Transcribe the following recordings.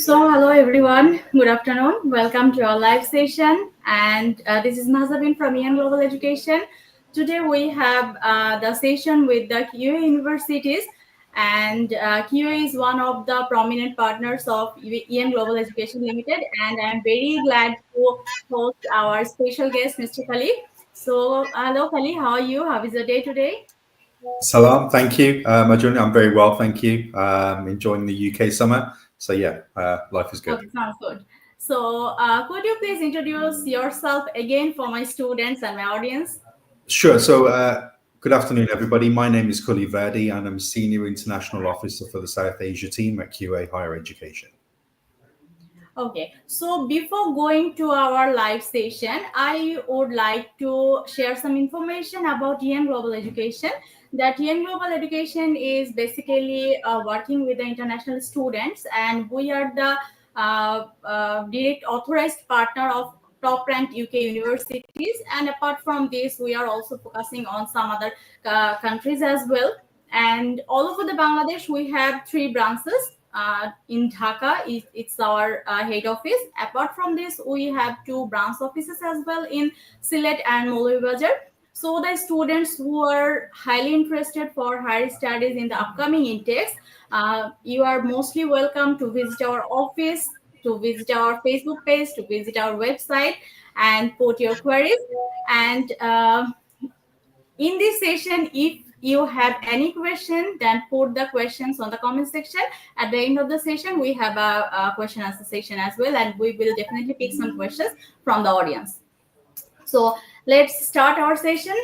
Hello everyone. Good afternoon. Welcome to our live session. And this is Mahzabin from Young Global Education. Today we have the session with the QA universities, and QA is one of the prominent partners of Young Global Education Limited. And I'm very glad to host our special guest, Mr. Khalid. Hello Khalid. How are you? How is the day today? Salam, thank you. Majuni, I'm very well, thank you. Enjoying the UK summer. So yeah, life is good. Okay, sounds good. Could you please introduce yourself again for my students and my audience? Sure. So good afternoon, everybody. My name is Kully Virdee, and I'm Senior International Officer for the South Asia team at QA Higher Education. Okay, so before going to our live session, I would like to share some information about Young Global Education. That Young Global Education is basically working with the international students, and we are the direct authorized partner of top ranked UK universities. And apart from this, we are also focusing on some other countries as well. And all over the Bangladesh, we have 3 branches. In Dhaka, it's our head office. Apart from this, we have 2 branch offices as well in Sylhet and Mowlwivazar. So the students who are highly interested for higher studies in the upcoming intakes, you are mostly welcome to visit our office, to visit our Facebook page, to visit our website, and put your queries. And in this session, if you have any question, then put the questions on the comment section. At the end of the session, we have a question answer session as well, and we will definitely pick some questions from the audience. So let's start our session.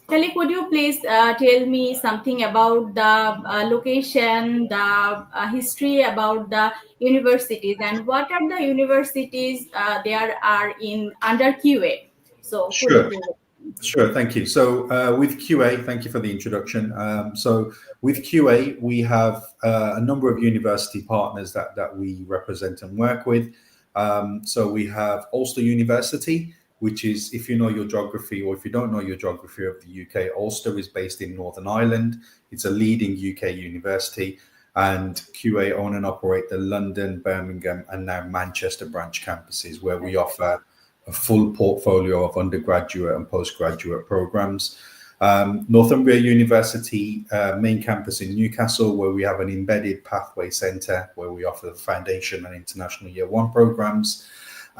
Kelly, could you please tell me something about the location, the history about the universities, and what are the universities there are in under QA? So could Sure. you please? Sure, thank you. So with QA, thank you for the introduction. So with QA, we have a number of university partners that we represent and work with. So we have Ulster University, which is, if you know your geography or if you don't know your geography of the UK, Ulster is based in Northern Ireland. It's a leading UK university, and QA own and operate the London, Birmingham, and now Manchester branch campuses, where we offer a full portfolio of undergraduate and postgraduate programs. Northumbria University main campus in Newcastle, where we have an embedded pathway centre where we offer the foundation and international year 1 programs.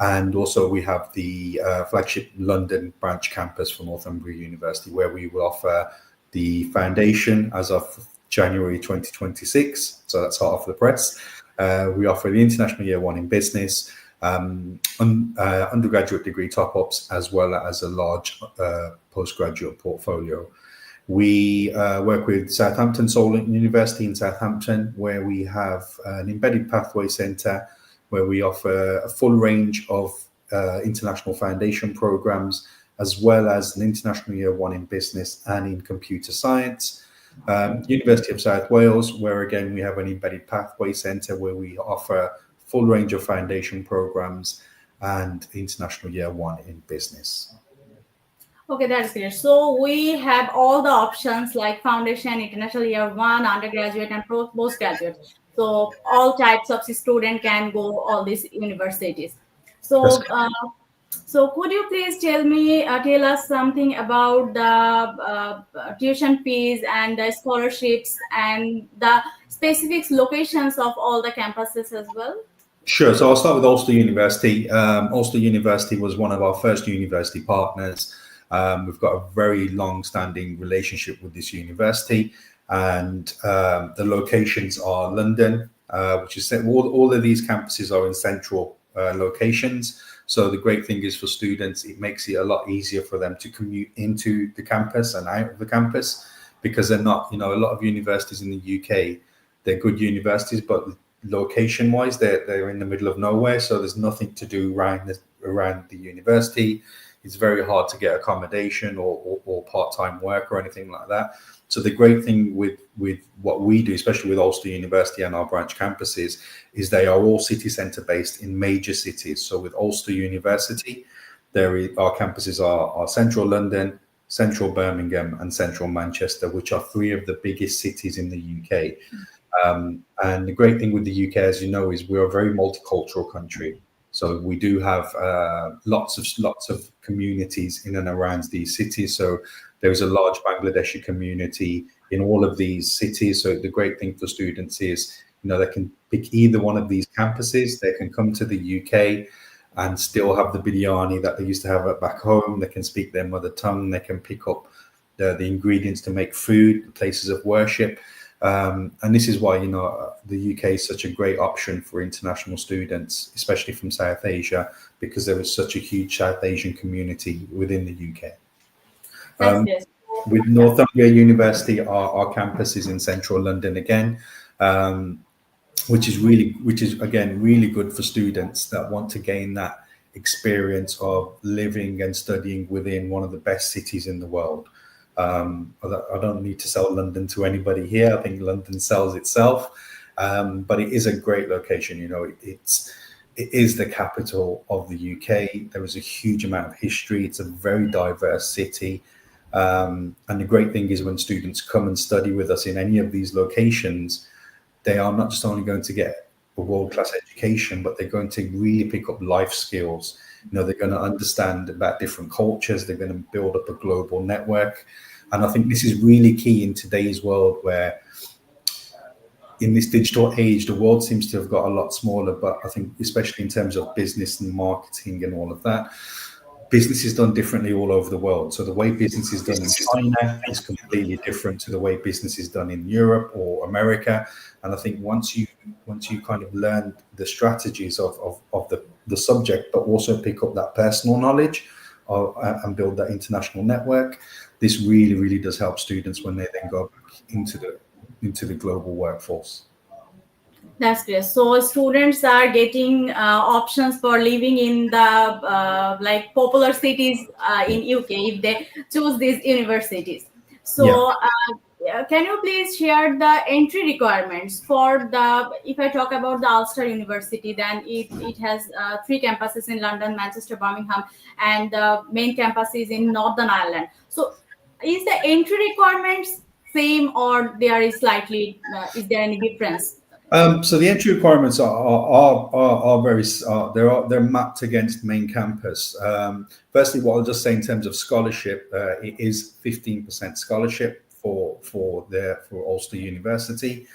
And also we have the flagship London branch campus for Northumbria University, where we will offer the foundation as of January 2026. So that's hot off the press. We offer the international year 1 in business, undergraduate degree top-ups, as well as a large postgraduate portfolio. We work with Southampton Solent University in Southampton, where we have an embedded pathway centre where we offer a full range of international foundation programs, as well as an international year 1 in business and in computer science. University of South Wales, where again we have an embedded pathway centre where we offer full range of foundation programs and international year 1 in business. Okay, that's clear. So we have all the options like foundation, international year 1, undergraduate, and postgraduate. So all types of student can go all these universities. So could you please tell us something about the tuition fees and the scholarships and the specific locations of all the campuses as well? Sure. So I'll start with Ulster University. Ulster University was one of our first university partners. We've got a very long-standing relationship with this university, and the locations are London, which is all of these campuses are in central locations. So the great thing is for students, it makes it a lot easier for them to commute into the campus and out of the campus, because they're not, a lot of universities in the UK, they're good universities, but location-wise, they're in the middle of nowhere. So there's nothing to do around the university. It's very hard to get accommodation or part-time work or anything like that. So the great thing with what we do, especially with Ulster University and our branch campuses, is they are all city centre based in major cities. So with Ulster University, our campuses are central London, Central Birmingham, and Central Manchester, which are three of the biggest cities in the UK. And the great thing with the UK, as you know, is we're a very multicultural country. So we do have lots of communities in and around these cities. So there's a large Bangladeshi community in all of these cities. So the great thing for students is, they can pick either one of these campuses. They can come to the UK and still have the biryani that they used to have back home. They can speak their mother tongue. They can pick up the ingredients to make food, the places of worship. And this is why, the UK is such a great option for international students, especially from South Asia, because there is such a huge South Asian community within the UK. That's good. With Northumbria University, our campus is in central London again, which is again really good for students that want to gain that experience of living and studying within one of the best cities in the world. I don't need to sell London to anybody here. I think London sells itself, but it is a great location. It is the capital of the UK. There is a huge amount of history. It's a very diverse city. And the great thing is when students come and study with us in any of these locations, they are not just only going to get a world-class education, but they're going to really pick up life skills. They're going to understand about different cultures. They're going to build up a global network. And I think this is really key in today's world, where in this digital age, the world seems to have got a lot smaller. But I think especially in terms of business and marketing and all of that, business is done differently all over the world. So the way business is done in China is completely different to the way business is done in Europe or America. And I think once you kind of learn the strategies of the subject, but also pick up that personal knowledge and build that international network, this really, really does help students when they then go back into the global workforce. That's great. So students are getting options for living in the popular cities in UK if they choose these universities. So can you please share the entry requirements for if I talk about the Ulster University, then it has 3 campuses in London, Manchester, Birmingham, and the main campus is in Northern Ireland. So is the entry requirements same, or there is slightly, is there any difference? So the entry requirements are very they're mapped against main campus. Firstly, what I'll just say in terms of scholarship, it is 15% scholarship for Ulster University,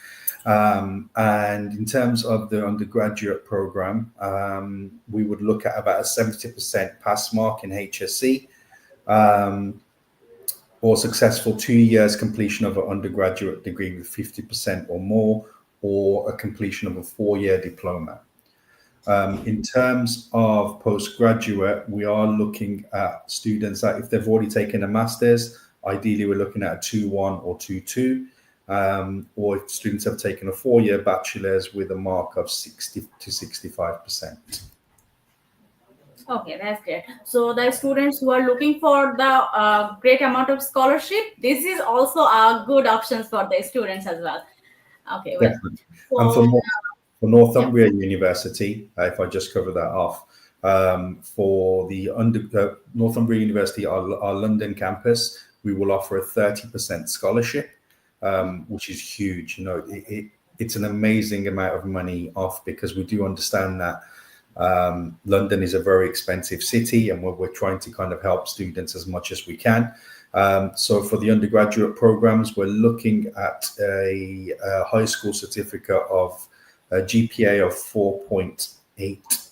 and in terms of the undergraduate program, we would look at about a 70% pass mark in HSC, or successful 2 years completion of an undergraduate degree with 50% or more, or a completion of a 4-year diploma. In terms of postgraduate, we are looking at students that if they've already taken a master's, ideally we're looking at a 2-1 or 2-2, or if students have taken a 4-year bachelor's with a mark of 60 to 65%. Okay, that's great. So the students who are looking for the great amount of scholarship, this is also a good options for the students as well. Okay, well, and for Northumbria University, if I just cover that off, for the Northumbria University, our London campus, we will offer a 30% scholarship, which is huge. It's an amazing amount of money off, because we do understand that London is a very expensive city, and we're trying to kind of help students as much as we can. So for the undergraduate programs, we're looking at a high school certificate of a GPA of 4.8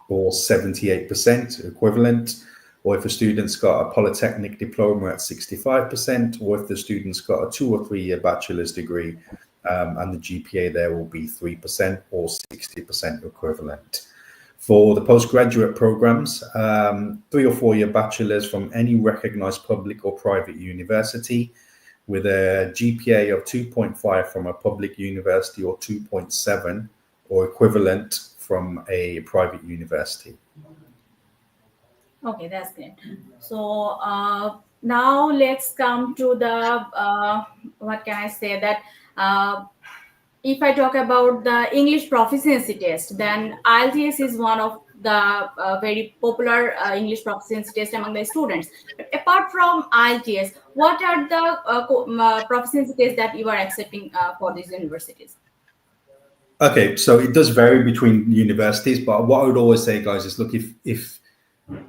or 78% equivalent, or if a student's got a polytechnic diploma at 65%, or if the student's got a 2 or 3 year bachelor's degree, and the GPA there will be 3% or 60% equivalent. For the postgraduate programs, 3 or 4 year bachelors from any recognized public or private university with a GPA of 2.5 from a public university, or 2.7 or equivalent from a private university. Okay, that's great. So now let's come to the what can I say, that if I talk about the English proficiency test, then IELTS is one of the very popular English proficiency test among the students. But apart from IELTS, what are the proficiency tests that you are accepting for these universities? Okay, so it does vary between universities, but what I would always say, guys, is look, if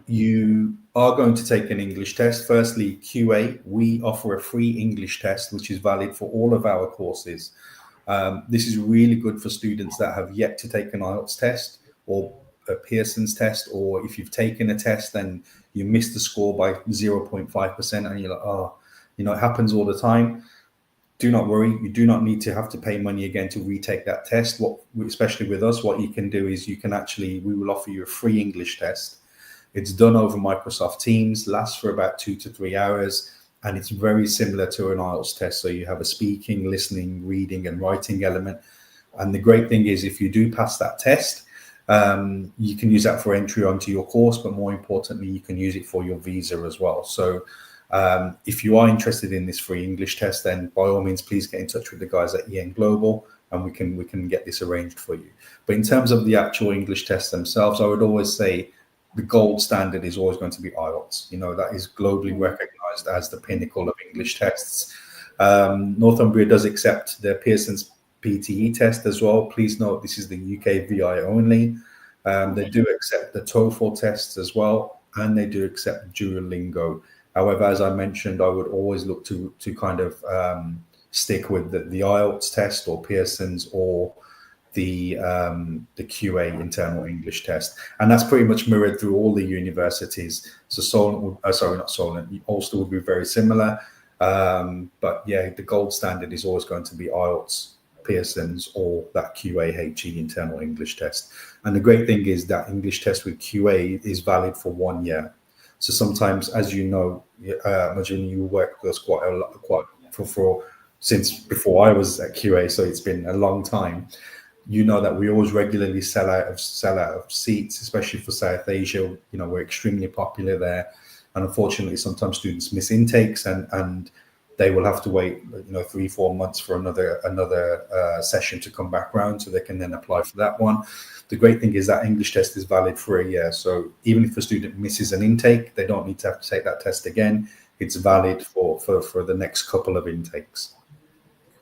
you are going to take an English test, firstly, QA, we offer a free English test, which is valid for all of our courses. This is really good for students that have yet to take an IELTS test or a Pearson's test, or if you've taken a test and you missed the score by 0.5% and you're like, oh, it happens all the time. Do not worry. You do not need to have to pay money again to retake that test. Especially with us, what you can do is we will offer you a free English test. It's done over Microsoft Teams, lasts for about 2 to 3 hours, and it's very similar to an IELTS test. So you have a speaking, listening, reading, and writing element. And the great thing is, if you do pass that test, you can use that for entry onto your course, but more importantly, you can use it for your visa as well. So if you are interested in this free English test, then by all means, please get in touch with the guys at EN Global, and we can get this arranged for you. But in terms of the actual English tests themselves, I would always say the gold standard is always going to be IELTS. That is globally recognized as the pinnacle of English tests. Northumbria does accept the Pearson's PTE test as well. Please note this is the UK VI only. They do accept the TOEFL tests as well, and they do accept Duolingo. However, as I mentioned, I would always look to kind of stick with the IELTS test or Pearson's or the QA internal English test, and that's pretty much mirrored through all the universities. So Ulster would be very similar, but yeah, the gold standard is always going to be IELTS, Pearson's, or that QA-HE internal English test. And the great thing is that English test with QA is valid for 1 year. So sometimes, as you know, Majin, you worked with us since before I was at QA, so it's been a long time. You know that we always regularly sell out of seats, especially for South Asia. We're extremely popular there, and unfortunately, sometimes students miss intakes, and they will have to wait 3-4 months for another session to come back round, so they can then apply for that one. The great thing is that English test is valid for a year, so even if a student misses an intake, they don't need to have to take that test again. It's valid for the next couple of intakes.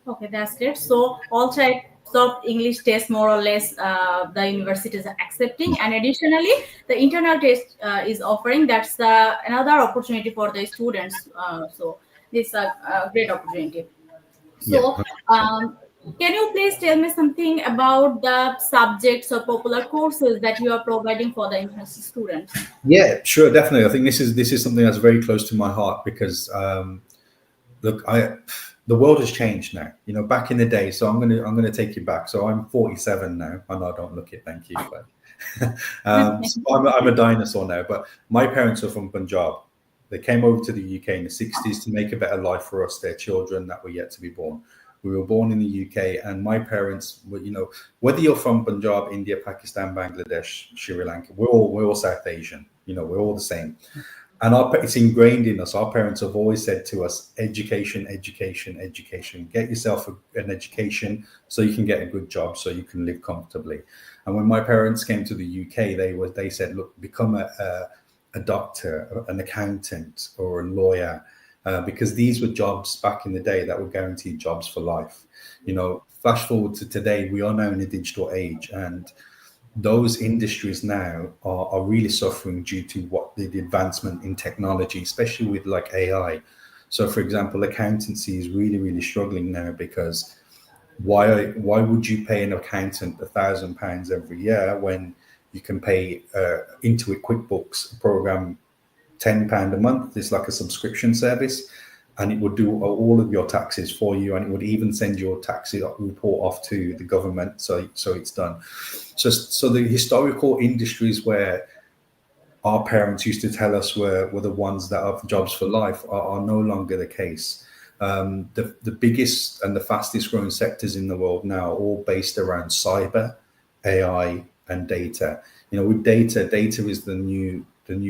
Okay, that's great. So all types of English tests, more or less, the universities are accepting, and additionally, the internal test is offering. That's another opportunity for the students. So this is a great opportunity. So, can you please tell me something about the subjects or popular courses that you are providing for the international students? Yeah, sure, definitely. I think this is something that's very close to my heart because look, the world has changed now. Back in the day. So I'm gonna take you back. So I'm 47 now. I know I don't look it. Thank you. But so I'm a dinosaur now. But my parents are from Punjab. They came over to the UK in the 60s to make a better life for us, their children that were yet to be born. We were born in the UK, and my parents were, whether you're from Punjab, India, Pakistan, Bangladesh, Sri Lanka, we're all South Asian. We're all the same. And it's ingrained in us. Our parents have always said to us, education, education, education. Get yourself an education so you can get a good job, so you can live comfortably. And when my parents came to the UK, they said, look, become a doctor, an accountant, or a lawyer, because these were jobs back in the day that were guaranteed jobs for life. Flash forward to today, we are now in a digital age, and those industries now are really suffering due to the advancement in technology, especially with like AI. So, for example, accountancy is really, really struggling now because why would you pay an accountant £1,000 every year when you can pay Intuit QuickBooks program £10 a month? It's like a subscription service, and it would do all of your taxes for you, and it would even send your tax report off to the government. So it's done. So the historical industries where our parents used to tell us were the ones that have jobs for life are no longer the case. The biggest and the fastest growing sectors in the world now are all based around cyber, AI, and data. With data is the new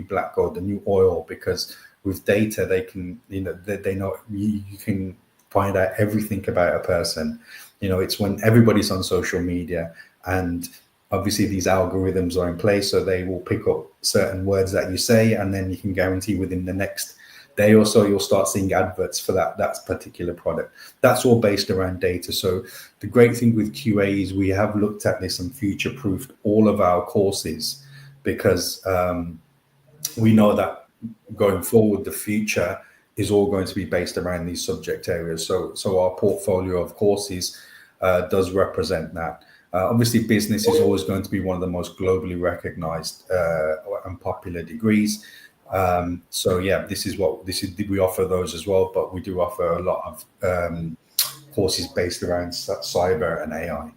black gold, the new oil, because with data they can, they know you can find out everything about a person. It's when everybody's on social media, and obviously these algorithms are in place, so they will pick up certain words that you say, and then you can guarantee within the next day or so you'll start seeing adverts for that particular product. That's all based around data. So the great thing with QA is we have looked at this and future-proofed all of our courses, because we know that going forward, the future is all going to be based around these subject areas. So our portfolio of courses does represent that. Obviously, business is always going to be one of the most globally recognized and popular degrees. So yeah, we offer those as well, but we do offer a lot of courses based around cyber and AI.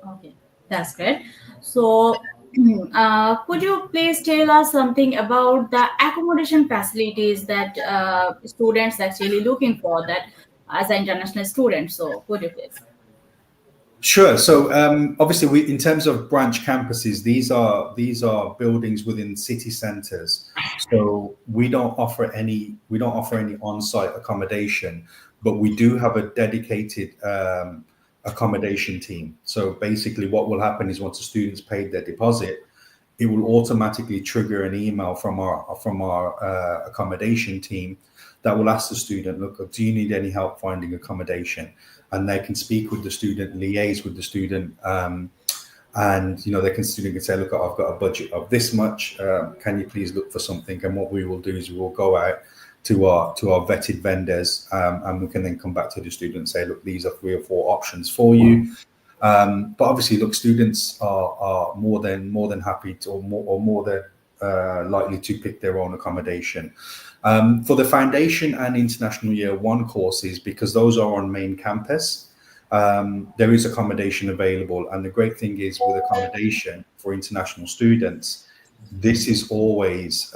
Okay, that's great. So, could you please tell us something about the accommodation facilities that students actually looking for that as an international student? So, could you please? Sure. So obviously, in terms of branch campuses, these are buildings within city centres. So we don't offer any on-site accommodation, but we do have a dedicated accommodation team. So basically, what will happen is once the students paid their deposit, it will automatically trigger an email from our accommodation team that will ask the student, look, do you need any help finding accommodation? And they can speak with the student, liaise with the student, and the student can say, look, I've got a budget of this much. Can you please look for something? And what we will do is we will go out to our vetted vendors, and we can then come back to the student and say, look, these are 3 or 4 options for you. But obviously, look, students are more than happy to, or more than likely to pick their own accommodation. For the foundation and international year 1 courses, because those are on main campus, there is accommodation available. And the great thing is with accommodation for international students, this is always,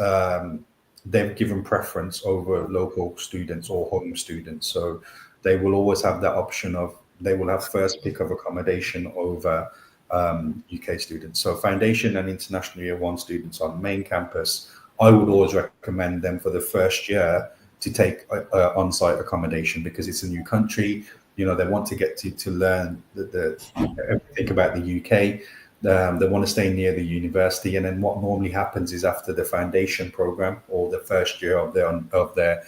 they've given preference over local students or home students. So they will always have that option of, they will have first pick of accommodation over UK students. So foundation and international year 1 students on main campus, I would always recommend them for the first year to take on-site accommodation, because it's a new country. They want to get to learn everything about the UK. They want to stay near the university. And then what normally happens is after the foundation program or the first year of their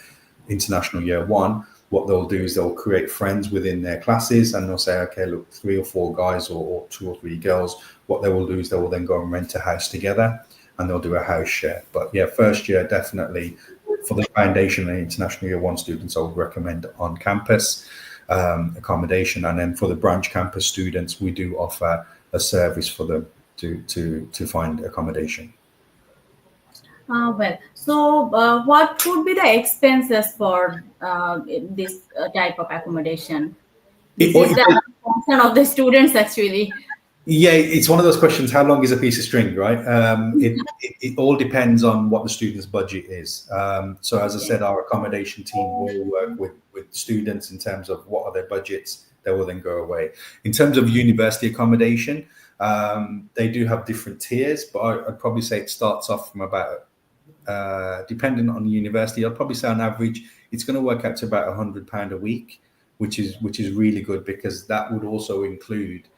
international year 1, what they'll do is they'll create friends within their classes, and they'll say, okay, look, 3 or 4 guys or 2 or 3 girls. What they will do is they will then go and rent a house together, and they'll do a house share. But yeah, first year, definitely for the foundation and international year 1 students, I would recommend on campus accommodation. And then for the branch campus students, we do offer a service for them to find accommodation. What would be the expenses for this type of accommodation? This is the concern of the students, actually. Yeah, it's one of those questions. How long is a piece of string, right? It all depends on what the student's budget is. So as I said, our accommodation team will work with students in terms of what are their budgets. They will then go away. In terms of university accommodation, they do have different tiers, but I'd probably say it starts off from about, depending on the university, I'd probably say on average, it's going to work out to about £100 a week, which is really good, because that would also include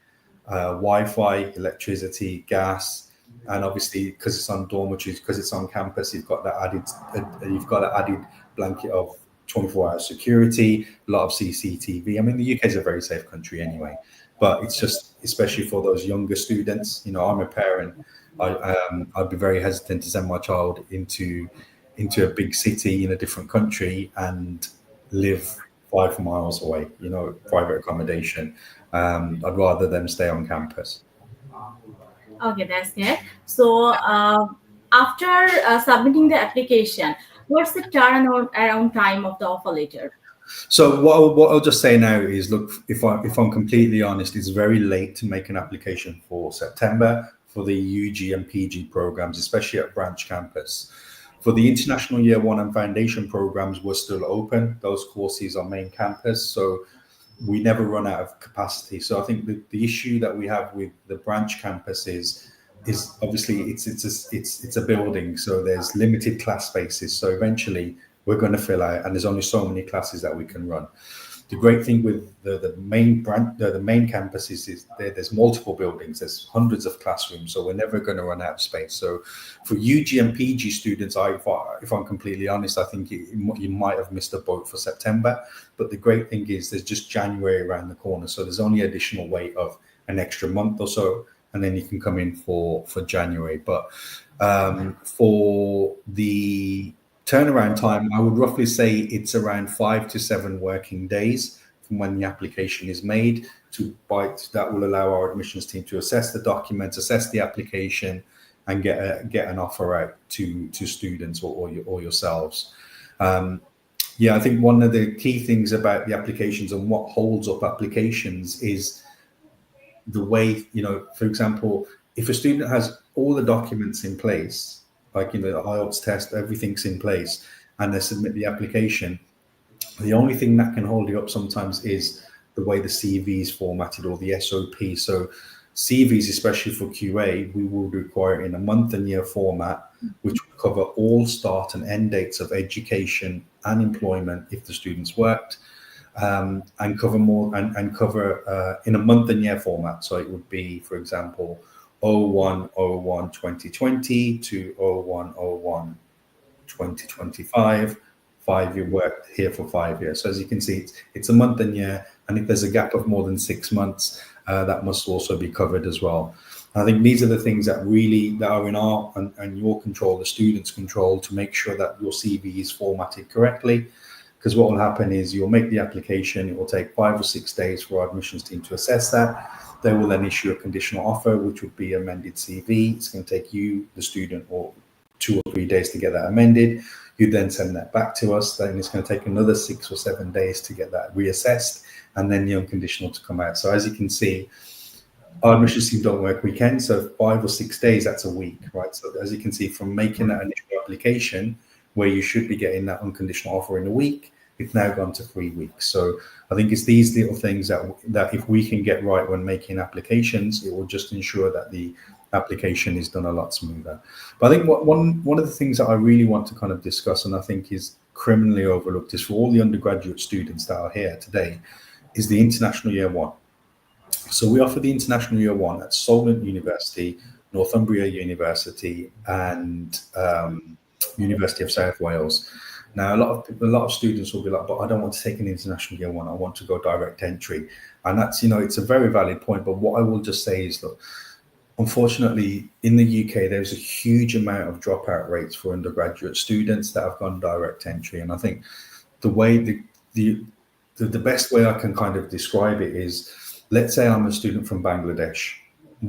Wi-Fi, electricity, gas, and obviously because it's on dormitories, because it's on campus, you've got that added blanket of 24-hour security, a lot of CCTV. I mean, the UK is a very safe country anyway, but it's just, especially for those younger students. I'm a parent. I'd be very hesitant to send my child into a big city in a different country and live 5 miles away, private accommodation. I'd rather them stay on campus. Okay, that's it. So after submitting the application, what's the turnaround time of the offer letter? So what I'll just say now is, look, if I'm completely honest, it's very late to make an application for September for the UG and PG programs, especially at branch campus. For the international year 1 and foundation programs, we're still open. Those courses are main campus, so we never run out of capacity. So I think the issue that we have with the branch campus is obviously it's a building, so there's limited class spaces. So eventually we're going to fill out, and there's only so many classes that we can run. The great thing with the main campus is there's multiple buildings, there's hundreds of classrooms, so we're never going to run out of space. So for UG and PG students, if I'm completely honest, I think you might have missed a boat for September. But the great thing is there's just January around the corner, so there's only additional wait of an extra month or so, and then you can come in for January. But for the turnaround time, I would roughly say it's around 5 to 7 working days from when the application is made that will allow our admissions team to assess the documents, assess the application, and get an offer out to students or yourselves. I think one of the key things about the applications and what holds up applications is the way, for example, if a student has all the documents in place, like, the IELTS test, everything's in place, and they submit the application, the only thing that can hold it up sometimes is the way the CV is formatted or the SOP. So CVs, especially for QA, we will require in a month and year format, which will cover all start and end dates of education and employment if the students worked, and cover in a month and year format. So it would be, for example, 01/01/2020 to 01/01/2025. 5-year work here for 5 years. So as you can see, it's a month and year, and if there's a gap of more than 6 months, that must also be covered as well. And I think these are the things that are in our and your control, the students' control, to make sure that your CV is formatted correctly. Because what will happen is you'll make the application, it will take 5 or 6 days for our admissions team to assess that. They will then issue a conditional offer, which would be amended CV. It's going to take you, the student, or 2 or 3 days to get that amended. You then send that back to us. Then it's going to take another 6 or 7 days to get that reassessed, and then the unconditional to come out. So as you can see, our admissions team don't work weekends, so 5 or 6 days, that's a week, right? So as you can see, from making that initial application, where you should be getting that unconditional offer in a week, it's now gone to 3 weeks. So I think it's these little things that if we can get right when making applications, it will just ensure that the application is done a lot smoother. But I think one of the things that I really want to kind of discuss, and I think is criminally overlooked, is for all the undergraduate students that are here today, is the International Year 1. So we offer the International Year 1 at Solent University, Northumbria University, and University of South Wales. Now, a lot of students will be like, but I don't want to take an International Year 1. I want to go direct entry. And that's, it's a very valid point. But what I will just say is, look, unfortunately, in the UK, there's a huge amount of dropout rates for undergraduate students that have gone direct entry. And I think the way the best way I can kind of describe it is, let's say I'm a student from Bangladesh.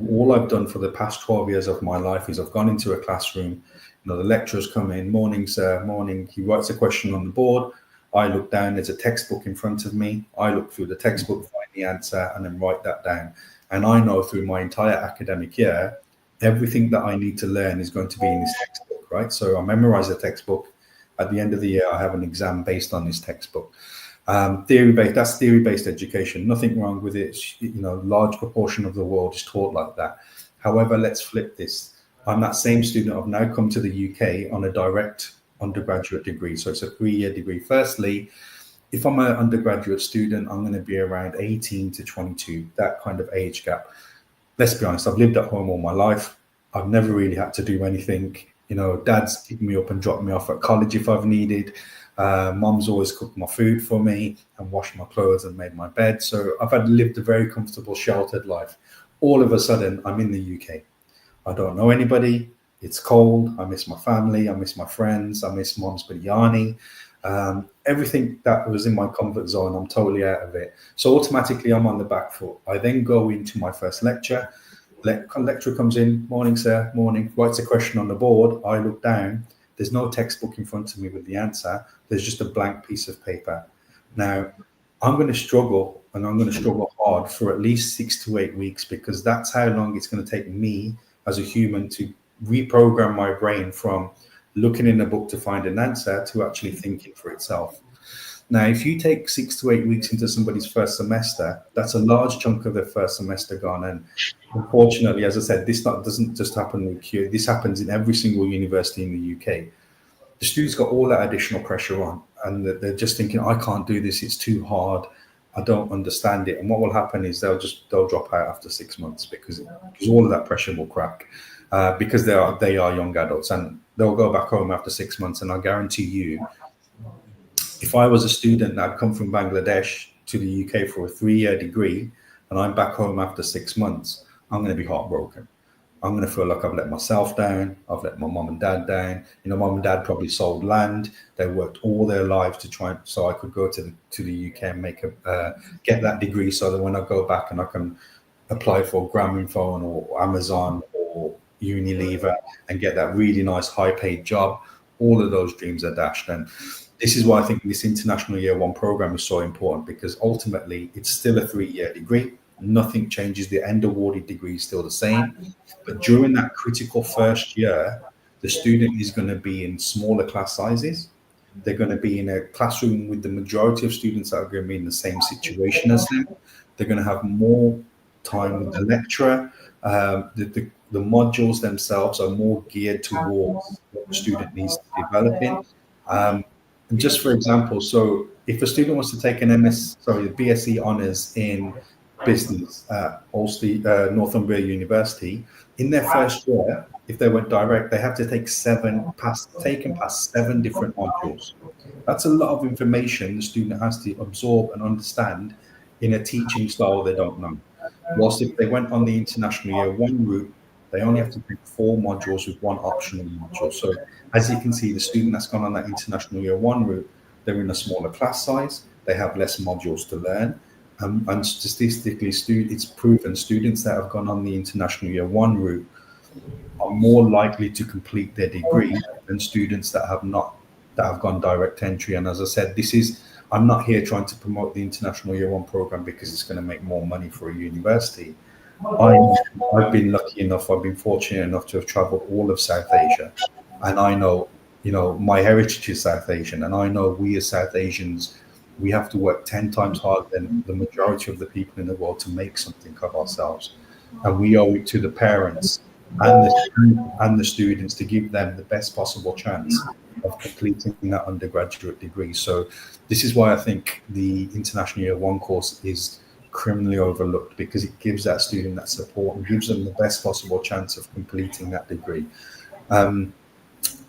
All I've done for the past 12 years of my life is I've gone into a classroom. The lecturers come in, morning, sir, morning. He writes a question on the board. I look down, there's a textbook in front of me. I look through the textbook, find the answer, and then write that down. And I know through my entire academic year, everything that I need to learn is going to be in this textbook, right? So I memorize the textbook. At the end of the year, I have an exam based on this textbook. Theory-based, that's theory-based education. Nothing wrong with it. Large proportion of the world is taught like that. However, let's flip this. I'm that same student. I've now come to the UK on a direct undergraduate degree. So it's a 3-year degree. Firstly, if I'm an undergraduate student, I'm going to be around 18 to 22, that kind of age gap. Let's be honest, I've lived at home all my life. I've never really had to do anything. Dad's picked me up and dropped me off at college if I've needed. Mum's always cooked my food for me and washed my clothes and made my bed. So I've lived a very comfortable, sheltered life. All of a sudden, I'm in the UK. I don't know anybody. It's cold. I miss my family. I miss my friends. I miss Mum's biryani. Everything that was in my comfort zone, I'm totally out of it. So automatically, I'm on the back foot. I then go into my first lecture. Lecturer comes in, morning, sir, morning, writes a question on the board. I look down. There's no textbook in front of me with the answer. There's just a blank piece of paper. Now, I'm going to struggle, and I'm going to struggle hard for at least 6 to 8 weeks, because that's how long it's going to take me as a human to reprogram my brain from looking in a book to find an answer to actually thinking for itself. Now, if you take 6 to 8 weeks into somebody's first semester, that's a large chunk of their first semester gone. And unfortunately, as I said, this doesn't just happen with Q. This happens in every single university in the UK. The students got all that additional pressure on, and they're just thinking, I can't do this, it's too hard. I don't understand it. And what will happen is they'll drop out after 6 months because all of that pressure will crack, because they are young adults, and they'll go back home after 6 months. And I guarantee you, if I was a student that had come from Bangladesh to the UK for a 3-year degree and I'm back home after 6 months, I'm going to be heartbroken. I'm going to feel like I've let myself down. I've let my mom and dad down. Mom and dad probably sold land. They worked all their lives to try so I could go to the UK and get that degree, so that when I go back and I can apply for Grameenphone or Amazon or Unilever and get that really nice high-paid job. All of those dreams are dashed. And this is why I think this International Year One program is so important, because ultimately it's still a 3-year degree. Nothing changes. The end awarded degree is still the same. But during that critical first year, the student is going to be in smaller class sizes. They're going to be in a classroom with the majority of students that are going to be in the same situation as them. They're going to have more time with the lecturer. The modules themselves are more geared towards what the student needs to develop in. And just for example, so if a student wants to take a BSc Honours in business at Northumbria University, in their first year, if they went direct, they have to take pass 7 different modules. That's a lot of information the student has to absorb and understand in a teaching style they don't know. Whilst if they went on the International Year One route, they only have to take 4 modules with 1 optional module. So as you can see, the student that's gone on that International Year One route, they're in a smaller class size, they have less modules to learn. And statistically, it's proven students that have gone on the International Year One route are more likely to complete their degree than students that have gone direct entry. And as I said, I'm not here trying to promote the International Year One program because it's going to make more money for a university. I've been lucky enough, I've been fortunate enough to have traveled all of South Asia, and I know, my heritage is South Asian, and I know we as South Asians, we have to work 10 times harder than the majority of the people in the world to make something of ourselves. And we owe it to the parents and the students to give them the best possible chance of completing that undergraduate degree. So this is why I think the International Year One course is criminally overlooked, because it gives that student that support and gives them the best possible chance of completing that degree. And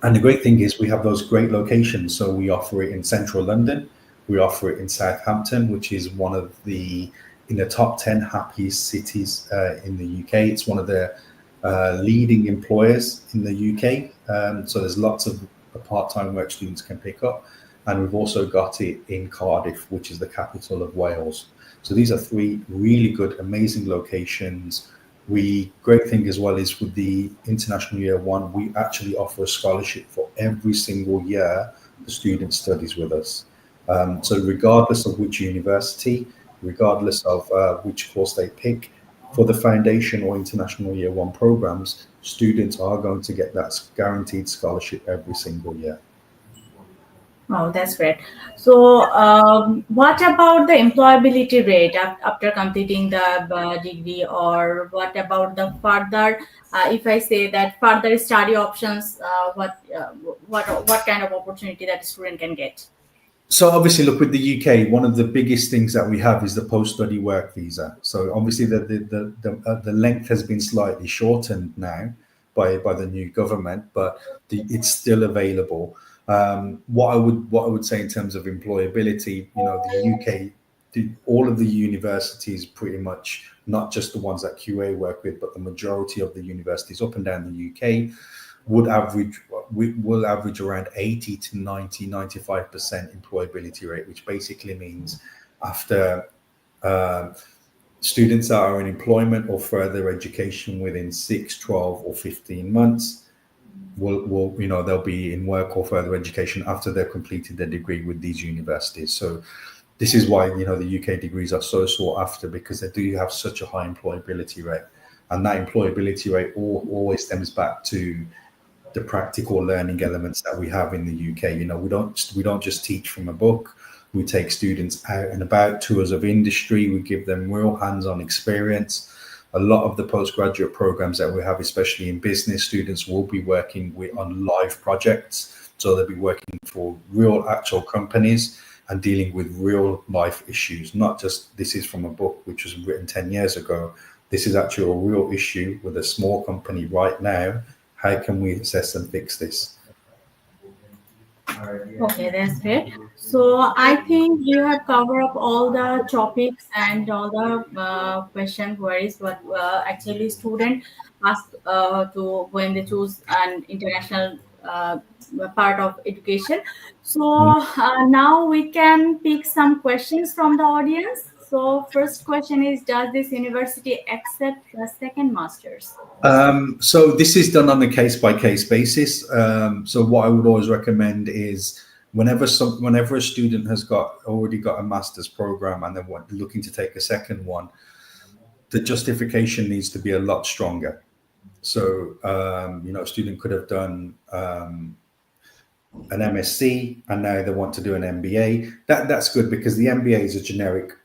the great thing is we have those great locations. So we offer it in central London. We offer it in Southampton, which is one of in the top 10 happiest cities in the UK. It's one of the leading employers in the UK. So there's lots of part-time work students can pick up. And we've also got it in Cardiff, which is the capital of Wales. So these are 3 really good, amazing locations. Great thing as well is with the International Year One, we actually offer a scholarship for every single year the student studies with us. So regardless of which university, regardless of which course they pick, for the foundation or International Year One programs, students are going to get that guaranteed scholarship every single year. Oh, that's great. So, what about the employability rate after completing the degree, or what about the further? If I say that further study options, what kind of opportunity that a student can get? So obviously, look, with the UK, one of the biggest things that we have is the post-study work visa. So obviously, the length has been slightly shortened now by the new government, but it's still available. What I would say in terms of employability, the UK, all of the universities pretty much, not just the ones that QA work with, but the majority of the universities up and down the UK will average around 80 to 95% employability rate, which basically means after students that are in employment or further education within 6, 12 or 15 months, they'll be in work or further education after they've completed their degree with these universities. So this is why, the UK degrees are so sought after, because they do have such a high employability rate. And that employability rate always stems back to the practical learning elements that we have in the UK. We don't just teach from a book. We take students out and about, tours of industry. We give them real hands-on experience. A lot of the postgraduate programs that we have, especially in business, students will be working on live projects. So they'll be working for real actual companies and dealing with real life issues, not just this is from a book which was written 10 years ago. This is actually a real issue with a small company right now. How can we assess and fix this? Okay, that's great. So I think you have covered up all the topics and all the question queries what actually student ask to when they choose an international part of education. So now we can pick some questions from the audience. So first question is, does this university accept the second masters? So this is done on a case-by-case basis. So what I would always recommend is whenever a student has already got a master's program and they're looking to take a second one, the justification needs to be a lot stronger. So a student could have done an MSc and now they want to do an MBA. That's good because the MBA is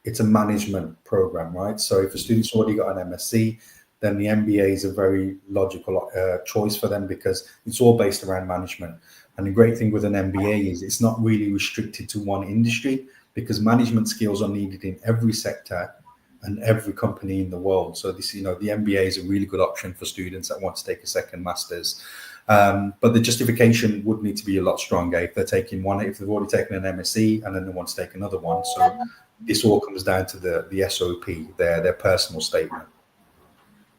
it's a management program, right? So if a student's already got an MSc, then the MBA is a very logical choice for them because it's all based around management. And the great thing with an MBA is it's not really restricted to one industry because management skills are needed in every sector and every company in the world. So the MBA is a really good option for students that want to take a second master's. But the justification would need to be a lot stronger if they're taking one, if they've already taken an MSc and then they want to take another one. So this all comes down to the SOP, their personal statement.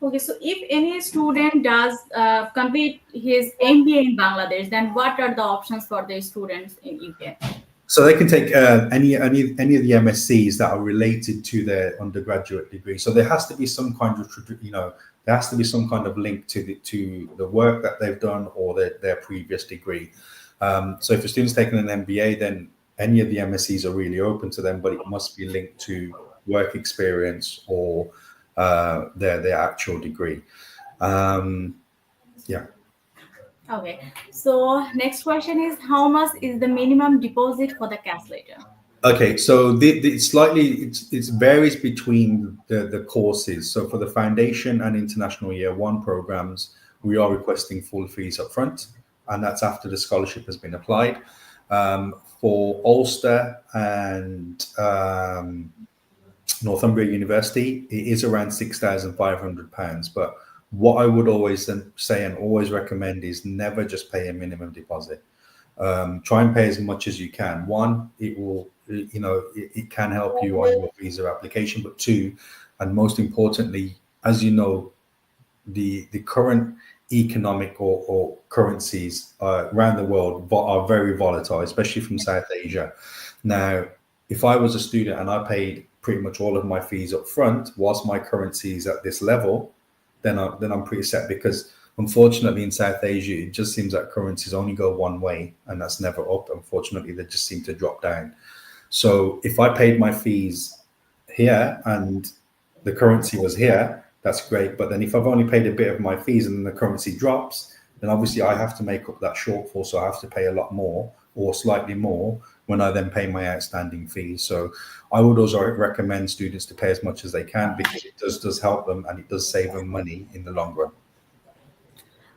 Okay, so if any student does complete his MBA in Bangladesh, then what are the options for the students in UK? So they can take any of the MSCs that are related to their undergraduate degree. So there has to be some kind of there has to be some kind of link to the work that they've done or their previous degree. So if a student's taking an MBA, then any of the MSCs are really open to them, but it must be linked to work experience or their actual degree. Yeah. Okay. So next question is, how much is the minimum deposit for the cash letter? Okay, so it varies between the courses. So for the foundation and international year one programs, we are requesting full fees up front, and that's after the scholarship has been applied. For Ulster and Northumbria University, it is around £6,500. But what I would always say and always recommend is never just pay a minimum deposit. Try and pay as much as you can. One, it will, it can help you on your visa application. But two, and most importantly, as you know, the current economic or currencies around the world are very volatile, especially from South Asia. Now, if I was a student and I paid pretty much all of my fees up front, whilst my currency is at this level, then I'm pretty set, because unfortunately in South Asia, it just seems that currencies only go one way, and that's never up. Unfortunately, they just seem to drop down. So if I paid my fees here and the currency was here, that's great. But then if I've only paid a bit of my fees and then the currency drops, then obviously I have to make up that shortfall. So I have to pay a lot more or slightly more when I then pay my outstanding fees. So I would also recommend students to pay as much as they can, because it does help them and it does save them money in the long run.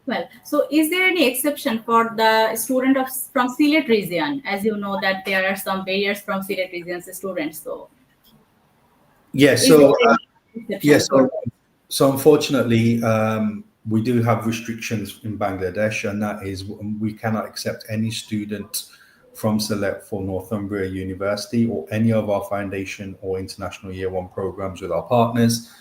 Well, so is there any exception for the student from Sylhet region? As you know that there are some barriers from Sylhet region's students. So yeah, so unfortunately, we do have restrictions in Bangladesh, and that is we cannot accept any student from Sylhet for Northumbria University or any of our foundation or international year one programs with our partners.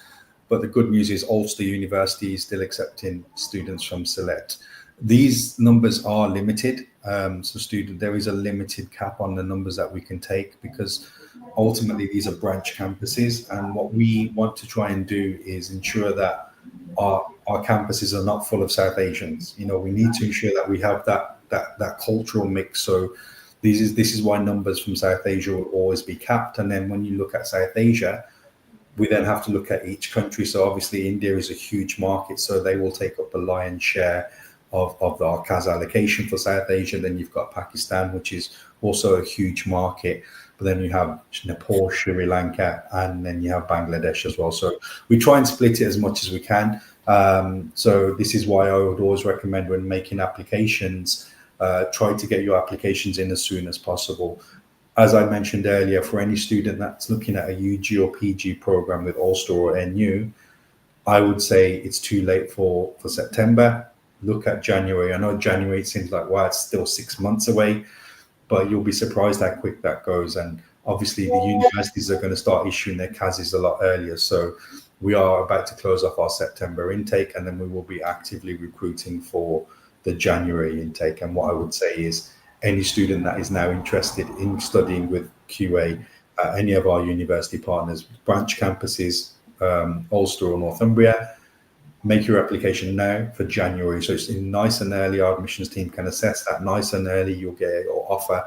But the good news is Ulster University is still accepting students from Sylhet. These numbers are limited. There is a limited cap on the numbers that we can take, because ultimately these are branch campuses. And what we want to try and do is ensure that our campuses are not full of South Asians. We need to ensure that we have that cultural mix. So this is why numbers from South Asia will always be capped. And then when you look at South Asia, we then have to look at each country. So obviously India is a huge market, so they will take up the lion's share of our CAS allocation for South Asia. Then you've got Pakistan, which is also a huge market. But then you have Nepal, Sri Lanka, and then you have Bangladesh as well. So we try and split it as much as we can. So this is why I would always recommend, when making applications, try to get your applications in as soon as possible. as I mentioned earlier, for any student that's looking at a UG or PG program with Ulster or NU, I would say it's too late for September. Look at January. I know January, it seems like, wow, it's still 6 months away, but you'll be surprised how quick that goes. And obviously the universities are going to start issuing their CASs a lot earlier. So we are about to close off our September intake, and then we will be actively recruiting for the January intake. And what I would say is any student that is now interested in studying with QA at any of our university partners, branch campuses, Ulster or Northumbria, make your application now for January. So it's in nice and early. Our admissions team can assess that nice and early. You'll get your offer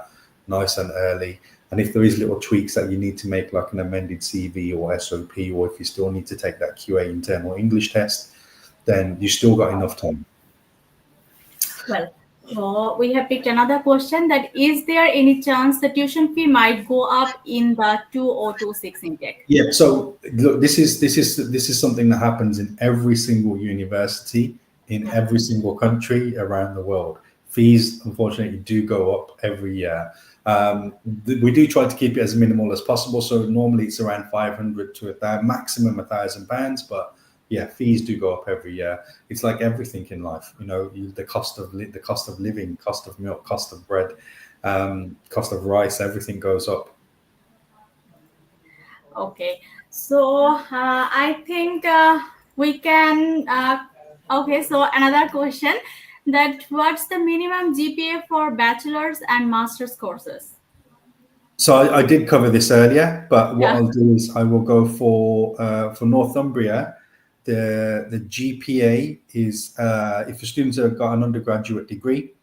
nice and early. And if there is little tweaks that you need to make, like an amended CV or SOP, or if you still need to take that QA internal English test, then you still got enough time. Well, so we have picked another question, that is there any chance the tuition fee might go up in the 2026 intake? Yeah. So look, this is something that happens in every single university in every single country around the world. Fees, unfortunately, do go up every year. We do try to keep it as minimal as possible. So normally it's around 500 to maximum £1,000, but yeah, fees do go up every year. It's like everything in life, the cost of living, cost of milk, cost of bread, cost of rice, everything goes up. Okay, so I think we can. Okay, so another question, that what's the minimum GPA for bachelor's and master's courses? So I did cover this earlier, but what Yeah. I'll do is I will go for Northumbria. The GPA is, if the students have got an undergraduate degree,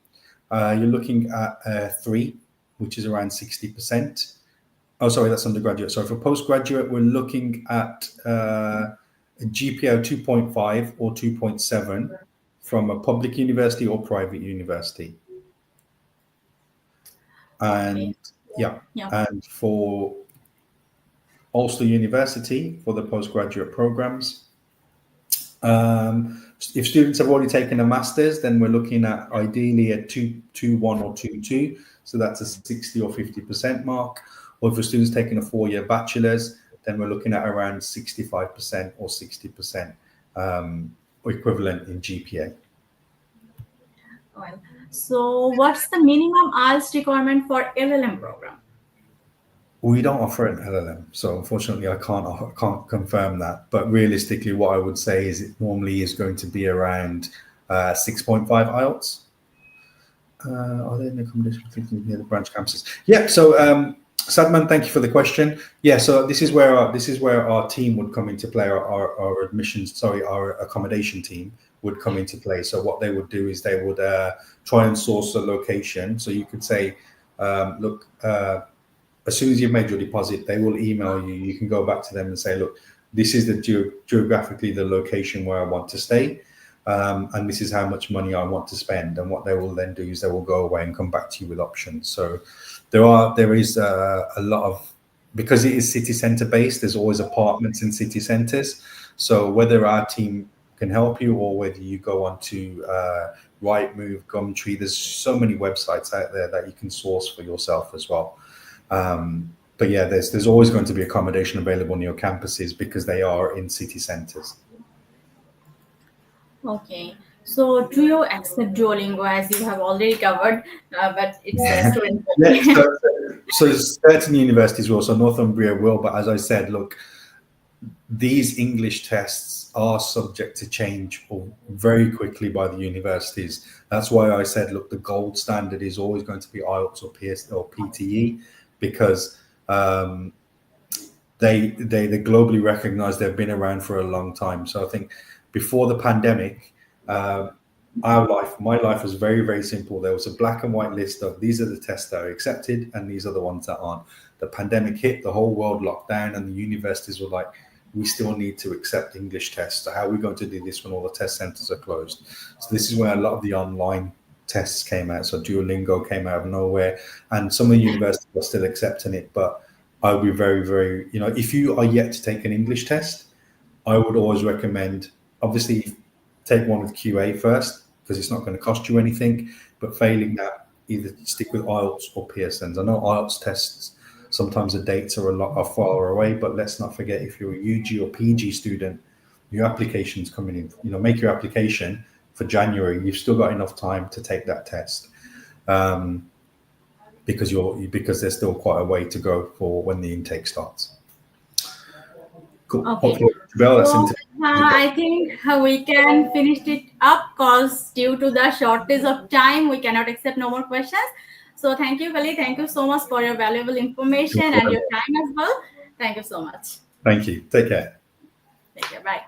you're looking at 3, which is around 60%. Oh, sorry, that's undergraduate. So for postgraduate, we're looking at a GPA of 2.5 or 2.7 from a public university or private university. And yeah. And for Ulster University, for the postgraduate programs, if students have already taken a master's, then we're looking at ideally a 2.1 or 2.2. So that's a 60 or 50% mark. Or if a student's taking a 4-year bachelor's, then we're looking at around 65% or 60% equivalent in GPA. Well, so what's the minimum IELTS requirement for LLM program? We don't offer an LLM, so unfortunately I can't confirm that. But realistically, what I would say is it normally is going to be around 6.5 IELTS. Are there any accommodation near the branch campuses? Yeah. So Sadman, thank you for the question. Yeah. So this is where our team would come into play. Our accommodation team would come into play. So what they would do is they would try and source a location. So you could say, look. As soon as you've made your deposit, they will email you. You can go back to them and say, look, this is the geographically the location where I want to stay. And this is how much money I want to spend. And what they will then do is they will go away and come back to you with options. So there is a lot of, because it is city center based, there's always apartments in city centers. So whether our team can help you or whether you go on to Rightmove, Gumtree, there's so many websites out there that you can source for yourself as well. But yeah, there's always going to be accommodation available near campuses because they are in city centers. Okay, so do you accept Duolingo, as you have already covered, but it's a student. Yeah, so certain universities will, so Northumbria will, but as I said, look, these English tests are subject to change very quickly by the universities. That's why I said, look, the gold standard is always going to be IELTS or PTE, because they globally recognize they've been around for a long time. So I think before the pandemic, my life was very, very simple. There was a black and white list of these are the tests that are accepted and these are the ones that aren't. The pandemic hit, the whole world locked down, and the universities were like, we still need to accept English tests. So how are we going to do this when all the test centers are closed? So this is where a lot of the online tests came out. So Duolingo came out of nowhere, and some of the universities are still accepting it. But I would be very, very, if you are yet to take an English test, I would always recommend, obviously, take one with QA first, because it's not going to cost you anything. But failing that, either stick with IELTS or Pearson's. I know IELTS tests Sometimes the dates are far away, but let's not forget, if you're a UG or PG student, your application's coming in. Make your application for January. You've still got enough time to take that test, because there's still quite a way to go for when the intake starts. Cool. Okay. Bell, So I think we can finish it up, because due to the shortage of time, we cannot accept no more questions. So thank you, Kully. Thank you so much for your valuable information and your time as well. Thank you so much. Thank you. Take care. Take care. Bye.